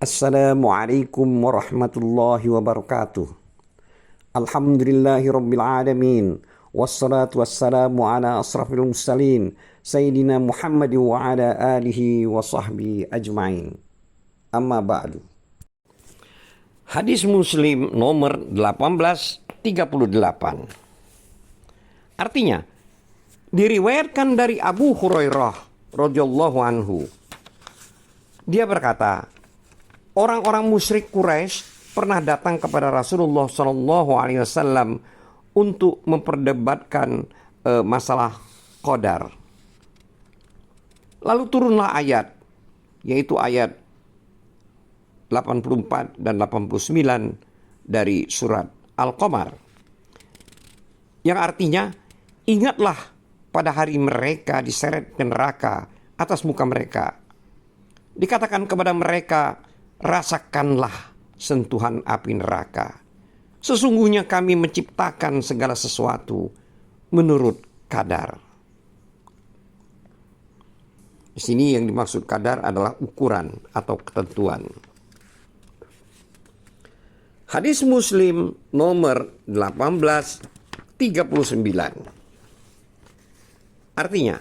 Assalamualaikum warahmatullahi wabarakatuh. Alhamdulillahi rabbil alamin. Wassalatu wassalamu ala asrafil mursalin Sayyidina Muhammad wa ala alihi wa sahbihi ajma'in. Amma ba'du. Hadis Muslim nomor 1838. Artinya, diriwayatkan dari Abu Hurairah radhiyallahu anhu. Dia berkata, orang-orang musyrik Quraisy pernah datang kepada Rasulullah SAW untuk memperdebatkan masalah qadar. Lalu turunlah ayat, yaitu ayat 84 dan 89 dari surat Al-Qamar, yang artinya, ingatlah pada hari mereka diseret ke neraka atas muka mereka. Dikatakan kepada mereka, rasakanlah sentuhan api neraka. Sesungguhnya kami menciptakan segala sesuatu menurut kadar. Di sini yang dimaksud kadar adalah ukuran atau ketentuan. Hadis Muslim nomor 1839. Artinya,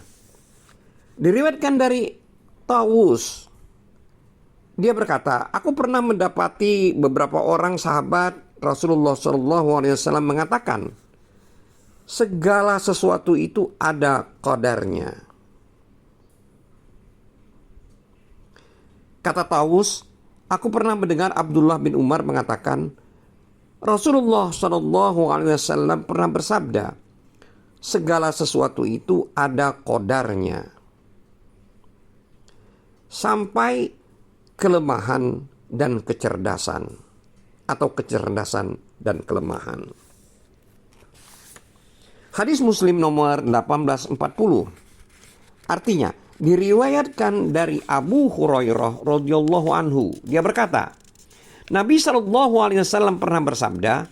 diriwayatkan dari Tawus. Dia berkata, aku pernah mendapati beberapa orang sahabat Rasulullah SAW mengatakan, segala sesuatu itu ada qadarnya. Kata Tawus, aku pernah mendengar Abdullah bin Umar mengatakan, Rasulullah SAW pernah bersabda, segala sesuatu itu ada qadarnya. Sampai kelemahan dan kecerdasan, atau kecerdasan dan kelemahan. Hadis Muslim nomor 1840. Artinya, diriwayatkan dari Abu Hurairah radhiyallahu anhu. Dia berkata, Nabi SAW pernah bersabda,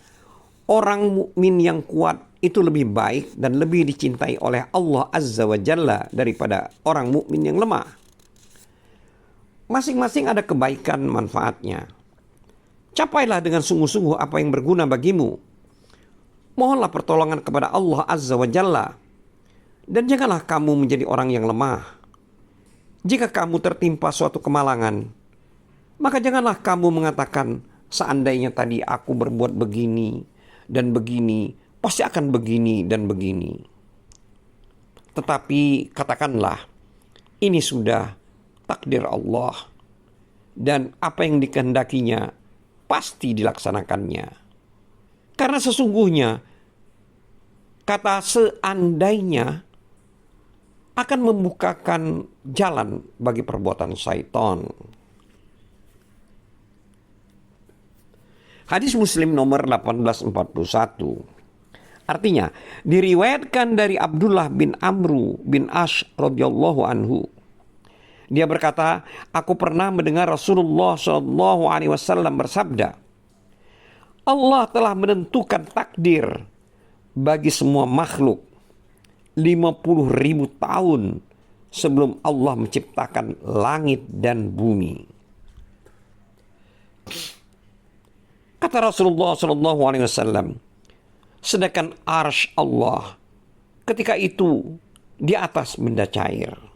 orang mukmin yang kuat itu lebih baik dan lebih dicintai oleh Allah Azza wa Jalla daripada orang mukmin yang lemah. Masing-masing ada kebaikan manfaatnya. Capailah dengan sungguh-sungguh apa yang berguna bagimu. Mohonlah pertolongan kepada Allah Azza wa Jalla. Dan janganlah kamu menjadi orang yang lemah. Jika kamu tertimpa suatu kemalangan, maka janganlah kamu mengatakan, seandainya tadi aku berbuat begini dan begini, pasti akan begini dan begini. Tetapi katakanlah, ini sudah takdir Allah, dan apa yang dikehendakinya pasti dilaksanakannya. Karena sesungguhnya kata seandainya akan membukakan jalan bagi perbuatan syaitan. Hadis Muslim nomor 1841. Artinya, diriwayatkan dari Abdullah bin Amru bin Ash radhiyallahu anhu. Dia berkata, aku pernah mendengar Rasulullah SAW bersabda, Allah telah menentukan takdir bagi semua makhluk 50.000 tahun sebelum Allah menciptakan langit dan bumi. Kata Rasulullah SAW, sedangkan arsy Allah ketika itu di atas benda cair.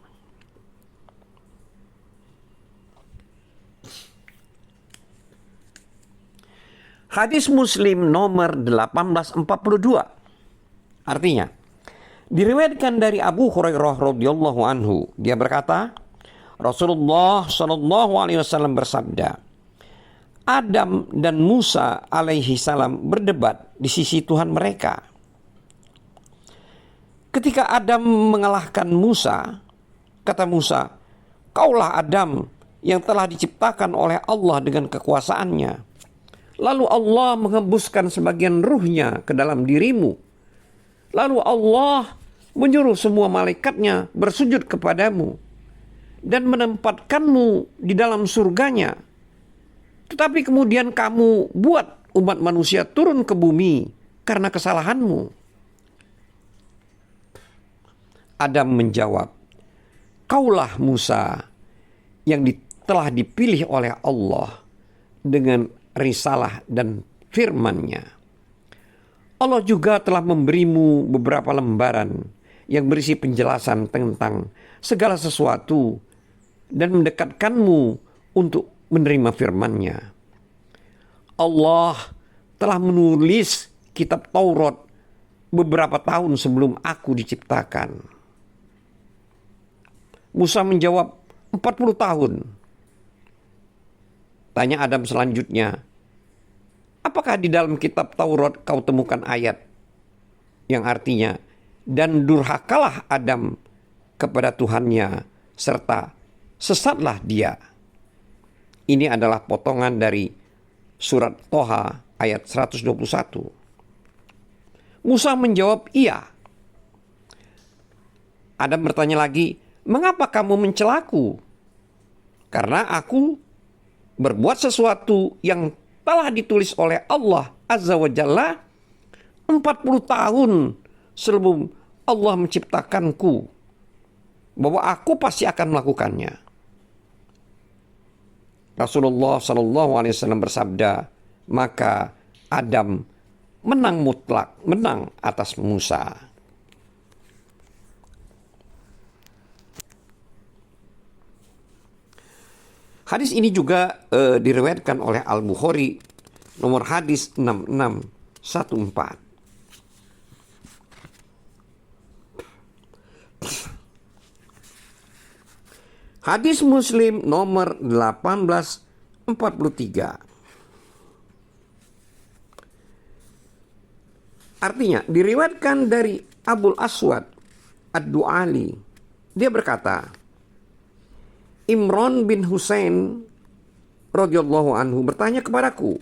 Hadis Muslim nomor 1842. Artinya, diriwayatkan dari Abu Hurairah radhiyallahu anhu. Dia berkata, Rasulullah SAW bersabda, Adam dan Musa alaihi salam berdebat di sisi Tuhan mereka. Ketika Adam mengalahkan Musa, kata Musa, kaulah Adam yang telah diciptakan oleh Allah dengan kekuasaannya. Lalu Allah menghembuskan sebagian ruhnya ke dalam dirimu. Lalu Allah menyuruh semua malaikatnya bersujud kepadamu dan menempatkanmu di dalam surganya. Tetapi kemudian kamu buat umat manusia turun ke bumi karena kesalahanmu. Adam menjawab, kaulah Musa yang telah dipilih oleh Allah dengan risalah dan firman-Nya. Allah juga telah memberimu beberapa lembaran yang berisi penjelasan tentang segala sesuatu dan mendekatkanmu untuk menerima firman-Nya. Allah telah menulis kitab Taurat beberapa tahun sebelum aku diciptakan. Musa menjawab, 40 tahun. Tanya Adam selanjutnya, apakah di dalam kitab Taurat kau temukan ayat yang artinya, dan durhakalah Adam kepada Tuhannya serta sesatlah dia. Ini adalah potongan dari surat Toha ayat 121. Musa menjawab, iya. Adam bertanya lagi, mengapa kamu mencelaku? Karena aku berbuat sesuatu yang telah ditulis oleh Allah Azza wa Jalla 40 tahun sebelum Allah menciptakanku, bahwa aku pasti akan melakukannya. Rasulullah SAW bersabda, maka Adam menang mutlak, menang atas Musa. Hadis ini juga diriwayatkan oleh Al-Bukhari, nomor hadis 6614. Hadis Muslim nomor 1843. Artinya diriwayatkan dari Abul Aswad Ad-Du'ali. Dia berkata, Imran bin Husain radhiyallahu anhu bertanya kepadaku,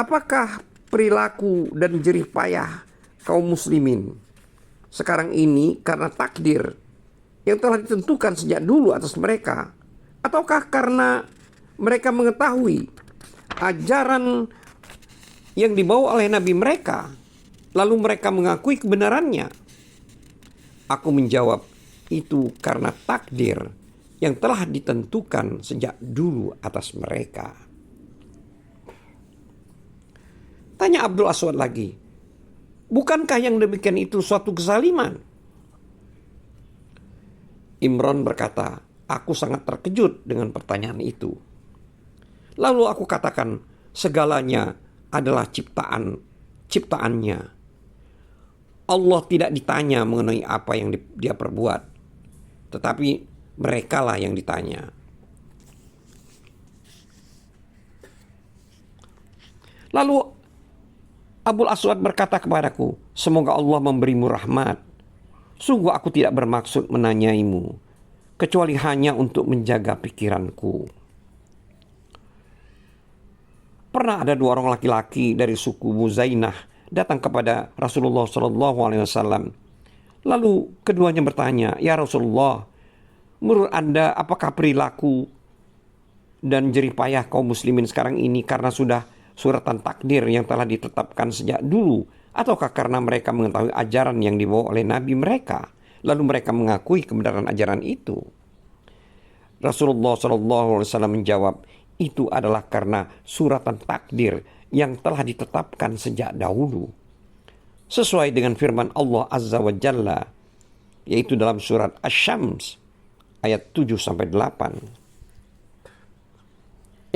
apakah perilaku dan jerih payah kaum muslimin sekarang ini karena takdir yang telah ditentukan sejak dulu atas mereka, ataukah karena mereka mengetahui ajaran yang dibawa oleh nabi mereka, lalu mereka mengakui kebenarannya? Aku menjawab, itu karena takdir yang telah ditentukan sejak dulu atas mereka. Tanya Abdul Aswad lagi, bukankah yang demikian itu suatu kezaliman? Imran berkata, aku sangat terkejut dengan pertanyaan itu. Lalu aku katakan, segalanya adalah ciptaannya. Allah tidak ditanya mengenai apa yang dia perbuat, tetapi merekalah yang ditanya. Lalu Abul Aswad berkata kepadaku, semoga Allah memberimu rahmat. Sungguh aku tidak bermaksud menanyaimu, kecuali hanya untuk menjaga pikiranku. Pernah ada dua orang laki-laki dari suku Muzainah datang kepada Rasulullah SAW. Lalu keduanya bertanya, ya Rasulullah, menurut Anda apakah perilaku dan jerih payah kaum muslimin sekarang ini karena sudah suratan takdir yang telah ditetapkan sejak dulu, ataukah karena mereka mengetahui ajaran yang dibawa oleh nabi mereka, lalu mereka mengakui kebenaran ajaran itu? Rasulullah SAW menjawab, itu adalah karena suratan takdir yang telah ditetapkan sejak dahulu, sesuai dengan firman Allah Azza wa Jalla, yaitu dalam surat Asy-Syams ayat 7-8,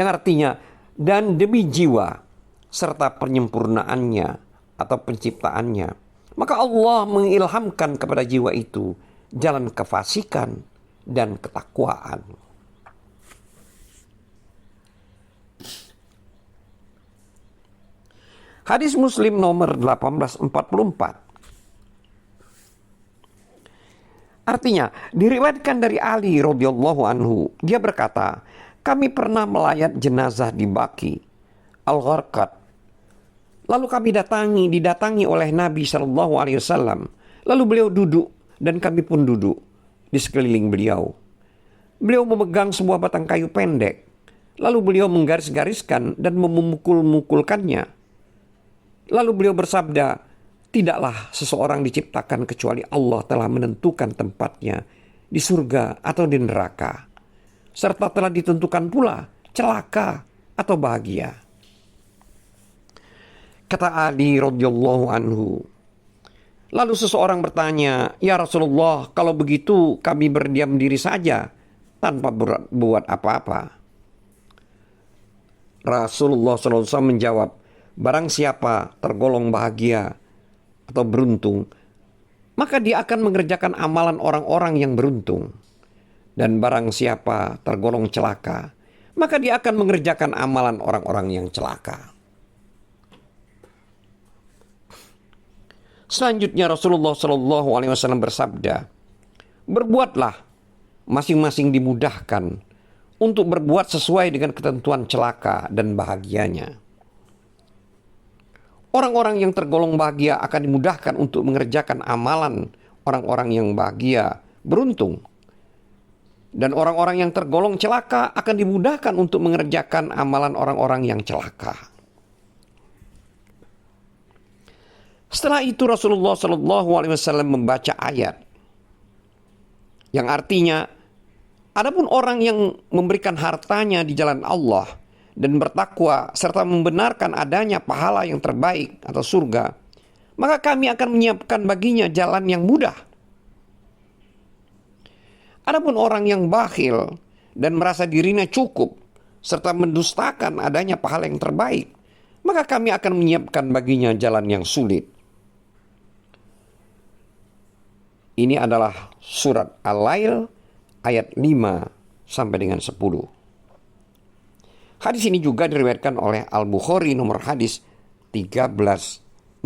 yang artinya, dan demi jiwa serta penyempurnaannya atau penciptaannya, maka Allah mengilhamkan kepada jiwa itu jalan kefasikan dan ketakwaan. Hadis Muslim nomor 1844. Artinya diriwayatkan dari Ali radhiyallahu anhu, dia berkata, kami pernah melayat jenazah di Baqi Al-Gharqad. Lalu kami didatangi oleh Nabi SAW. Lalu beliau duduk dan kami pun duduk di sekeliling beliau. Beliau memegang sebuah batang kayu pendek. Lalu beliau menggaris-gariskan dan memukul-mukulkannya. Lalu beliau bersabda, tidaklah seseorang diciptakan kecuali Allah telah menentukan tempatnya di surga atau di neraka. Serta telah ditentukan pula celaka atau bahagia? Kata Ali radhiyallahu anhu, lalu seseorang bertanya, "Ya Rasulullah, kalau begitu kami berdiam diri saja tanpa berbuat apa-apa." Rasulullah SAW menjawab, barang siapa tergolong bahagia atau beruntung, maka dia akan mengerjakan amalan orang-orang yang beruntung. Dan barang siapa tergolong celaka, maka dia akan mengerjakan amalan orang-orang yang celaka. Selanjutnya Rasulullah SAW bersabda, berbuatlah, masing-masing dimudahkan untuk berbuat sesuai dengan ketentuan celaka dan bahagianya. Orang-orang yang tergolong bahagia akan dimudahkan untuk mengerjakan amalan orang-orang yang bahagia, beruntung. Dan orang-orang yang tergolong celaka akan dimudahkan untuk mengerjakan amalan orang-orang yang celaka. Setelah itu Rasulullah SAW membaca ayat yang artinya, adapun orang yang memberikan hartanya di jalan Allah dan bertakwa serta membenarkan adanya pahala yang terbaik atau surga, maka kami akan menyiapkan baginya jalan yang mudah. Adapun orang yang bakhil dan merasa dirinya cukup serta mendustakan adanya pahala yang terbaik, maka kami akan menyiapkan baginya jalan yang sulit. Ini adalah surat Al-Lail ayat 5 sampai dengan 10. Hadis ini juga diriwayatkan oleh Al-Bukhari nomor hadis 1362.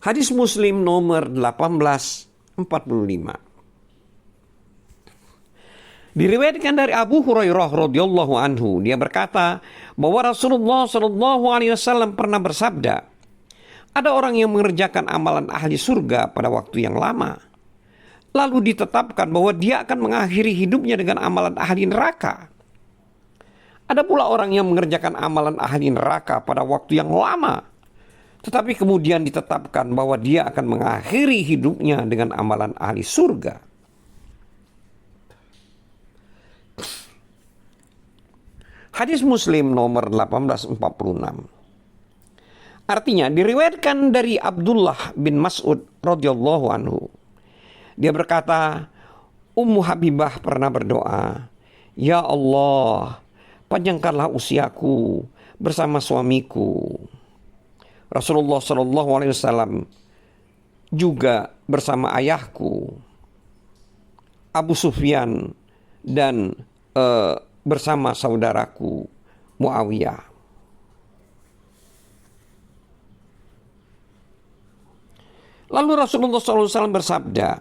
Hadis Muslim nomor 1845. Diriwayatkan dari Abu Hurairah radhiyallahu anhu, dia berkata bahwa Rasulullah sallallahu alaihi wasallam pernah bersabda, ada orang yang mengerjakan amalan ahli surga pada waktu yang lama, lalu ditetapkan bahwa dia akan mengakhiri hidupnya dengan amalan ahli neraka. Ada pula orang yang mengerjakan amalan ahli neraka pada waktu yang lama, tetapi kemudian ditetapkan bahwa dia akan mengakhiri hidupnya dengan amalan ahli surga. Hadis Muslim nomor 1846. Artinya diriwayatkan dari Abdullah bin Mas'ud radhiyallahu anhu. Dia berkata, Ummu Habibah pernah berdoa, "Ya Allah, panjangkanlah usiaku bersama suamiku." Rasulullah sallallahu alaihi wasallam juga bersama ayahku Abu Sufyan dan bersama saudaraku Muawiyah. Lalu Rasulullah SAW bersabda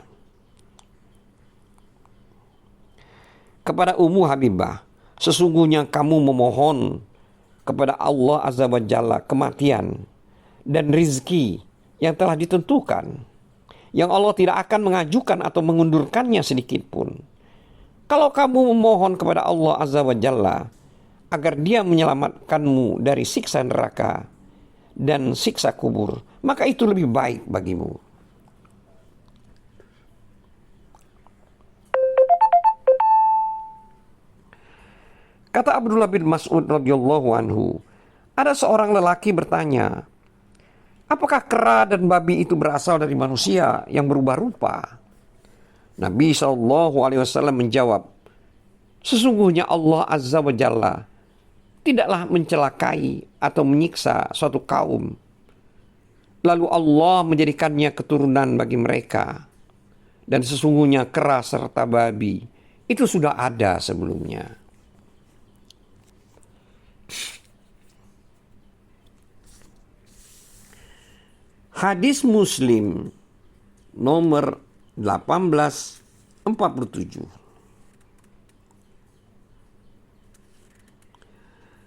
kepada Ummu Habibah, sesungguhnya kamu memohon kepada Allah Azza wa Jalla kematian dan rizki yang telah ditentukan, yang Allah tidak akan mengajukan atau mengundurkannya sedikit pun. Kalau kamu memohon kepada Allah Azza wa Jalla agar dia menyelamatkanmu dari siksa neraka dan siksa kubur, maka itu lebih baik bagimu. Kata Abdullah bin Mas'ud radhiyallahu anhu, ada seorang lelaki bertanya, apakah kera dan babi itu berasal dari manusia yang berubah rupa? Nabi SAW menjawab, sesungguhnya Allah Azza wa Jalla tidaklah mencelakai atau menyiksa suatu kaum, lalu Allah menjadikannya keturunan bagi mereka. Dan sesungguhnya kera serta babi itu sudah ada sebelumnya. Hadis Muslim nomor 1847.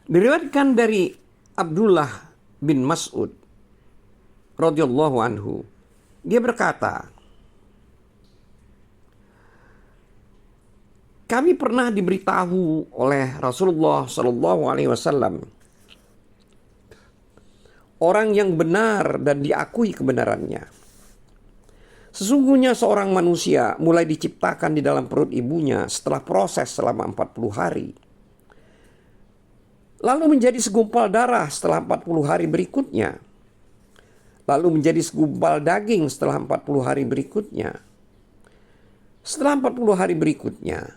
Diriwayatkan dari Abdullah bin Mas'ud radhiyallahu anhu. Dia berkata, kami pernah diberitahu oleh Rasulullah sallallahu alaihi wasallam orang yang benar dan diakui kebenarannya, Sesungguhnya seorang manusia mulai diciptakan di dalam perut ibunya setelah proses selama 40 hari. Lalu menjadi segumpal darah setelah 40 hari berikutnya. Lalu menjadi segumpal daging setelah 40 hari berikutnya. Setelah 40 hari berikutnya,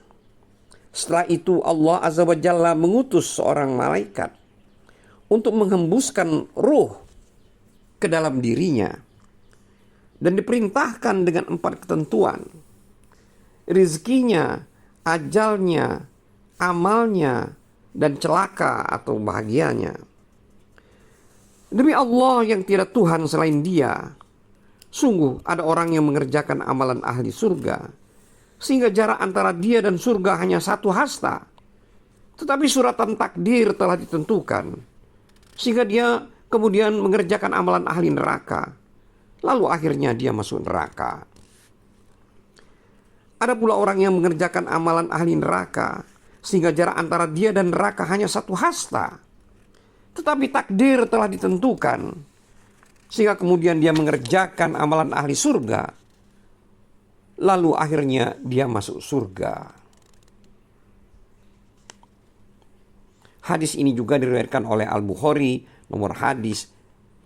setelah itu Allah Azza wa Jalla mengutus seorang malaikat untuk menghembuskan ruh ke dalam dirinya. Dan diperintahkan dengan 4 ketentuan. Rizkinya, ajalnya, amalnya, dan celaka atau bahagianya. Demi Allah yang tidak Tuhan selain Dia, sungguh ada orang yang mengerjakan amalan ahli surga, sehingga jarak antara dia dan surga hanya 1 hasta. Tetapi suratan takdir telah ditentukan, sehingga dia kemudian mengerjakan amalan ahli neraka. Lalu akhirnya dia masuk neraka. Ada pula orang yang mengerjakan amalan ahli neraka, sehingga jarak antara dia dan neraka hanya 1 hasta. Tetapi takdir telah ditentukan, sehingga kemudian dia mengerjakan amalan ahli surga. Lalu akhirnya dia masuk surga. Hadis ini juga diriwayatkan oleh Al-Bukhari, nomor hadis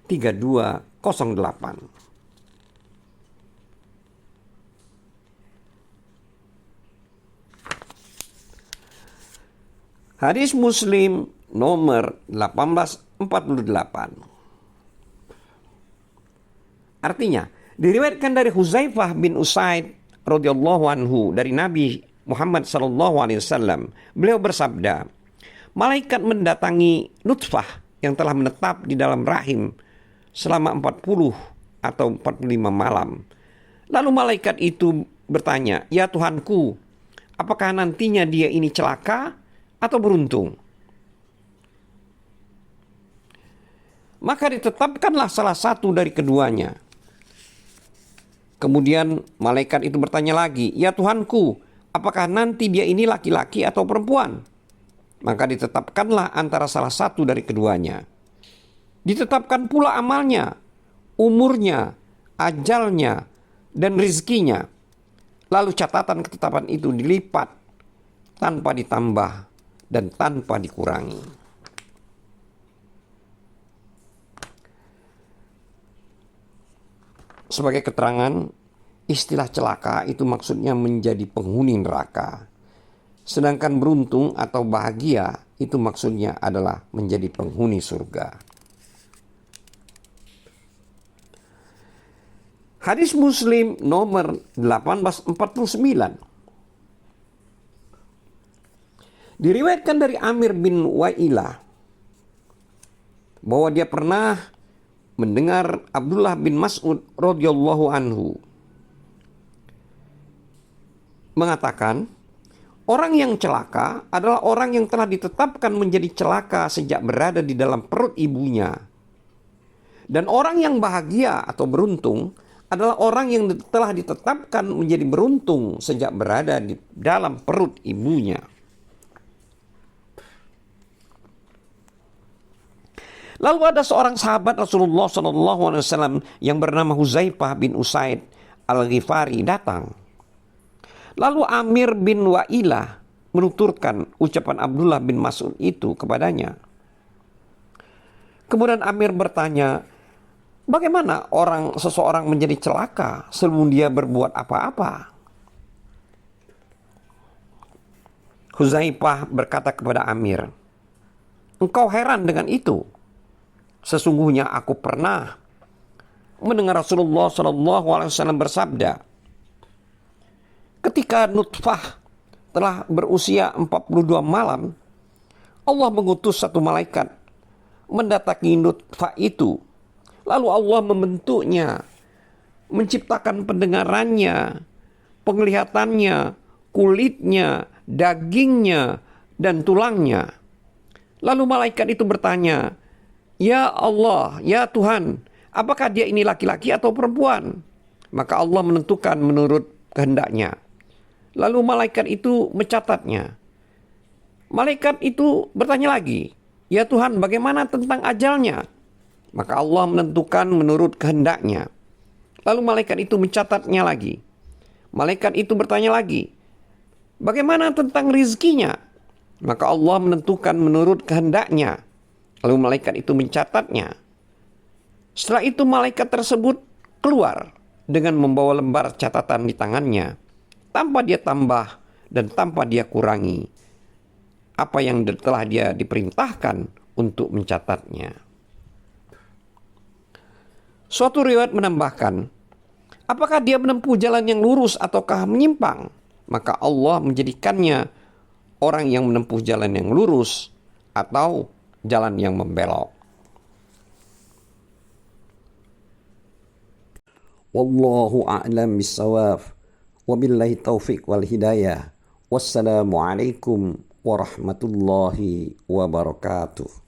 3208. Hadis Muslim nomor 1848. Artinya, diriwayatkan dari Huzaifah bin Usaid radhiyallahu anhu dari Nabi Muhammad sallallahu alaihi wasallam, beliau bersabda, malaikat mendatangi nutfah yang telah menetap di dalam rahim selama 40 atau 45 malam. Lalu malaikat itu bertanya, "Ya Tuhanku, apakah nantinya dia ini celaka atau beruntung?" Maka ditetapkanlah salah satu dari keduanya. Kemudian malaikat itu bertanya lagi, "Ya Tuhanku, apakah nanti dia ini laki-laki atau perempuan?" Maka ditetapkanlah antara salah satu dari keduanya. Ditetapkan pula amalnya, umurnya, ajalnya, dan rizkinya. Lalu catatan ketetapan itu dilipat tanpa ditambah dan tanpa dikurangi. Sebagai keterangan, istilah celaka itu maksudnya menjadi penghuni neraka. Sedangkan beruntung atau bahagia itu maksudnya adalah menjadi penghuni surga. Hadis Muslim nomor 1849. Diriwayatkan dari Amir bin Wa'ilah bahwa dia pernah mendengar Abdullah bin Mas'ud radhiyallahu anhu mengatakan, orang yang celaka adalah orang yang telah ditetapkan menjadi celaka sejak berada di dalam perut ibunya. Dan orang yang bahagia atau beruntung adalah orang yang telah ditetapkan menjadi beruntung sejak berada di dalam perut ibunya. Lalu ada seorang sahabat Rasulullah SAW yang bernama Huzaifah bin Usaid Al-Ghifari datang. Lalu Amir bin Wa'ilah menuturkan ucapan Abdullah bin Mas'ud itu kepadanya. Kemudian Amir bertanya, bagaimana seseorang menjadi celaka sebelum dia berbuat apa-apa? Huzaifah berkata kepada Amir, engkau heran dengan itu? Sesungguhnya aku pernah mendengar Rasulullah SAW bersabda, ketika nutfah telah berusia 42 malam, Allah mengutus satu malaikat mendatangi nutfah itu. Lalu Allah membentuknya, menciptakan pendengarannya, penglihatannya, kulitnya, dagingnya, dan tulangnya. Lalu malaikat itu bertanya, ya Allah, ya Tuhan, apakah dia ini laki-laki atau perempuan? Maka Allah menentukan menurut kehendaknya. Lalu malaikat itu mencatatnya. Malaikat itu bertanya lagi, ya Tuhan, bagaimana tentang ajalnya? Maka Allah menentukan menurut kehendaknya. Lalu malaikat itu mencatatnya lagi. Malaikat itu bertanya lagi, bagaimana tentang rizkinya? Maka Allah menentukan menurut kehendaknya. Lalu malaikat itu mencatatnya. Setelah itu malaikat tersebut keluar dengan membawa lembar catatan di tangannya, tanpa dia tambah dan tanpa dia kurangi apa yang telah dia diperintahkan untuk mencatatnya. Suatu riwayat menambahkan, apakah dia menempuh jalan yang lurus ataukah menyimpang? Maka Allah menjadikannya orang yang menempuh jalan yang lurus atau jalan yang membelok. Wallahu a'lam bissawab. Wabillahi taufiq wal hidayah. Wassalamualaikum warahmatullahi wabarakatuh.